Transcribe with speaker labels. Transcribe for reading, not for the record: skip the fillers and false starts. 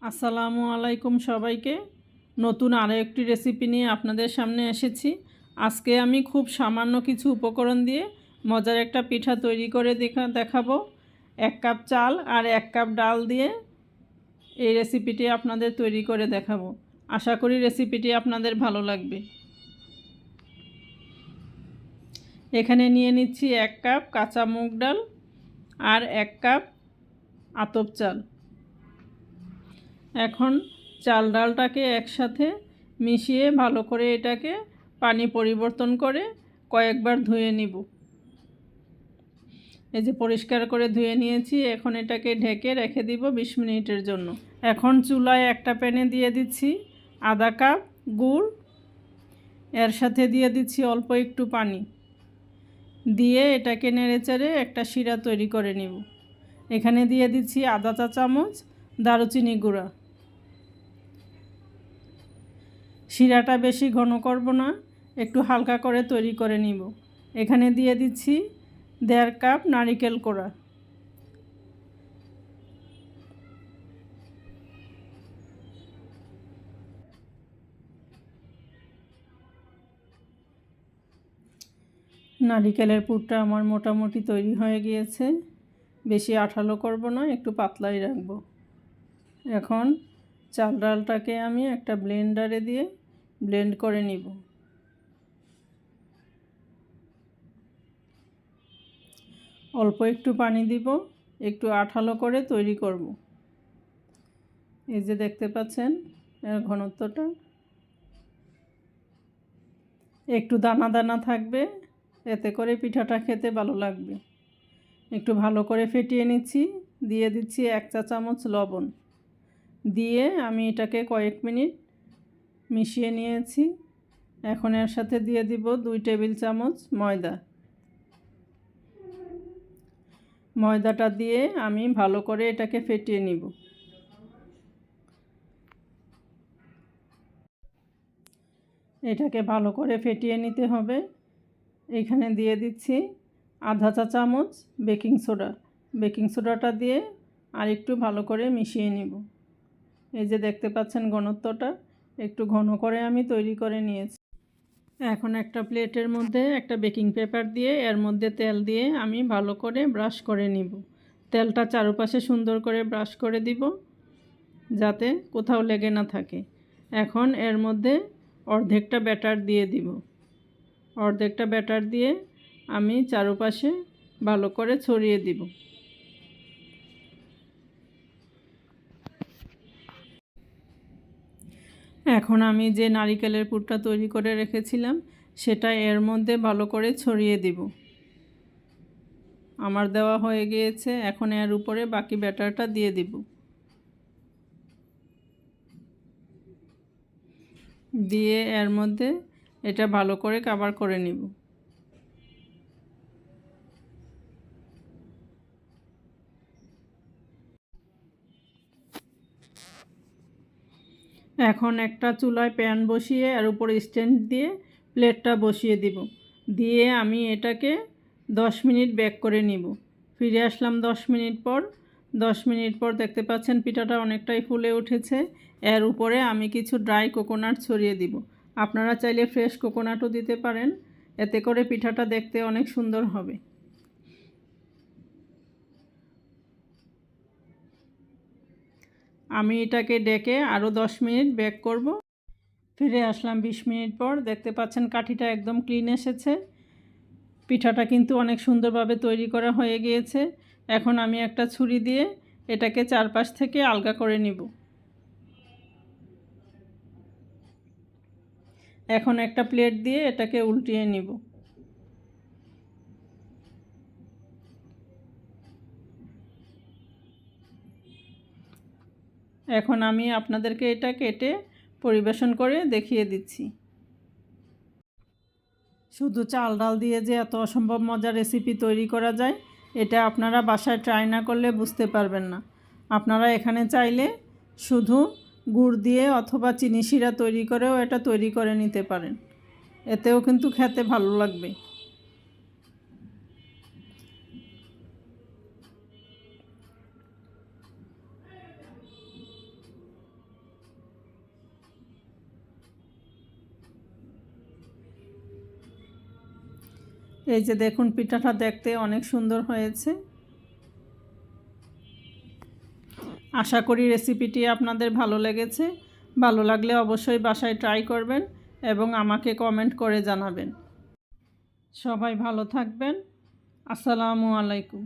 Speaker 1: আসসালামু আলাইকুম সবাইকে। নতুন আরও একটি রেসিপি নিয়ে আপনাদের সামনে এসেছি। আজকে আমি খুব সামান্য কিছু উপকরণ দিয়ে মজার একটা পিঠা তৈরি করে দেখাবো। 1 কাপ চাল আর 1 কাপ ডাল দিয়ে এই রেসিপিটি আপনাদের তৈরি করে দেখাবো। আশা করি রেসিপিটি আপনাদের ভালো লাগবে। এখানে নিয়ে নিচ্ছি 1 কাপ কাঁচা মুগ ডাল আর 1 কাপ আতপ চাল। এখন চাল ডালটাকে একসাথে মিশিয়ে ভালো করে এটাকে পানি পরিবর্তন করে কয়েকবার ধুয়ে নিব। এই যে পরিষ্কার করে ধুয়ে নিয়েছি। এখন এটাকে ঢেকে রেখে দিব 20 মিনিটের জন্য। এখন চুলায় একটা প্যানে দিয়ে দিচ্ছি আধা কাপ গুড়, এর সাথে দিয়ে দিচ্ছি অল্প একটু পানি, দিয়ে এটাকে নেড়েচেড়ে একটা শিরা তৈরি করে নিব। এখানে দিয়ে দিচ্ছি আধা চা চামচ দারুচিনি গুঁড়া। শিরাটা বেশি ঘন করব না, একটু হালকা করে তৈরি করে নিব। এখানে দিয়ে দিচ্ছি 1.5 কাপ নারকেল কোড়া। নারকেলের পুরটা আমার মোটামুটি তৈরি হয়ে গিয়েছে। বেশি আঠালো করব না, একটু পাতলাই রাখব। এখন চাল ডালটাকে আমি একটা ব্লেন্ডারে দিয়ে ব্লেন্ড করে নিব। অল্প একটু পানি দিব, একটু আঠালো করে তৈরি করব। এই যে দেখতে পাচ্ছেন এর ঘনত্বটা একটু দানা দানা থাকবে, এতে করে পিঠাটা খেতে ভালো লাগবে। একটু ভালো করে ফেটিয়ে নিচ্ছি। দিয়ে দিচ্ছি 1 চা চামচ লবণ, দিয়ে আমি এটাকে কয়েক মিনিট মিশিয়ে নিয়েছি। এখন এর সাথে দিয়ে দিব 2 টেবিল চামচ ময়দা। ময়দাটা দিয়ে আমি ভালো করে এটাকে ফেটিয়ে নিব। এটাকে ভালো করে ফেটিয়ে নিতে হবে। এখানে দিয়ে দিচ্ছি আধা চা চামচ বেকিং সোডা। বেকিং সোডাটা দিয়ে আর একটু ভালো করে মিশিয়ে নিব। এই যে দেখতে পাচ্ছেন ঘনত্বটা একটু ঘন করে আমি তৈরি করে নিয়েছি। এখন একটা প্লেটের মধ্যে একটা বেকিং পেপার দিয়ে এর মধ্যে তেল দিয়ে আমি ভালো করে ব্রাশ করে নিব। তেলটা চারপাশে সুন্দর করে ব্রাশ করে দিব যাতে কোথাও লেগে না থাকে। এখন এর মধ্যে অর্ধেকটা ব্যাটার দিয়ে দিব। অর্ধেকটা ব্যাটার দিয়ে আমি চারপাশে ভালো করে ছড়িয়ে দিব। এখন আমি যে নারকেলের পুরটা তৈরি করে রেখেছিলাম সেটা এর মধ্যে ভালো করে ছড়িয়ে দিব। আমার দেওয়া হয়ে গিয়েছে। এখন এর উপরে বাকি ব্যাটারটা দিয়ে দিব। দিয়ে এর মধ্যে এটা ভালো করে কভার করে নিব। এখন একটা চুলায় প্যান বসিয়ে এর উপরে স্ট্যান্ড দিয়ে প্লেটটা বসিয়ে দিব। দিয়ে আমি এটাকে 10 মিনিট বেক করে নিব। ফিরে আসলাম 10 মিনিট পর। 10 মিনিট পর দেখতে পাচ্ছেন পিঠাটা অনেকটাই ফুলে উঠেছে। এর উপরে আমি কিছু ড্রাই কোকোনাট ছড়িয়ে দিব। আপনারা চাইলে ফ্রেশ কোকোনাটও দিতে পারেন, এতে করে পিঠাটা দেখতে অনেক সুন্দর হবে। আমি এটাকে ডেকে আরও 10 মিনিট বেক করব। ফিরে আসলাম 20 মিনিট পর। দেখতে পাচ্ছেন কাঠিটা একদম ক্লিন এসেছে। পিঠাটা কিন্তু অনেক সুন্দরভাবে তৈরি করা হয়ে গিয়েছে। এখন আমি একটা ছুরি দিয়ে এটাকে চারপাশ থেকে আলগা করে নিব। এখন একটা প্লেট দিয়ে এটাকে উল্টিয়ে নিব। এখন আমি আপনাদেরকে এটা কেটে পরিবেশন করে দেখিয়ে দিচ্ছি। শুধু চাল ডাল দিয়ে যে এত অসম্ভব মজার রেসিপি তৈরি করা যায় এটা আপনারা বাসায় ট্রাই না করলে বুঝতে পারবেন না। আপনারা এখানে চাইলে শুধু গুড় দিয়ে অথবা চিনি শিরা তৈরি করেও এটা তৈরি করে নিতে পারেন, এতেও কিন্তু খেতে ভালো লাগবে। এই যে দেখুন পিঠাটা দেখতে অনেক সুন্দর হয়েছে। আশা করি রেসিপিটি আপনাদের ভালো লেগেছে। ভালো লাগলে অবশ্যই বাসায় ট্রাই করবেন এবং আমাকে কমেন্ট করে জানাবেন। সবাই ভালো থাকবেন। আসসালামু আলাইকুম।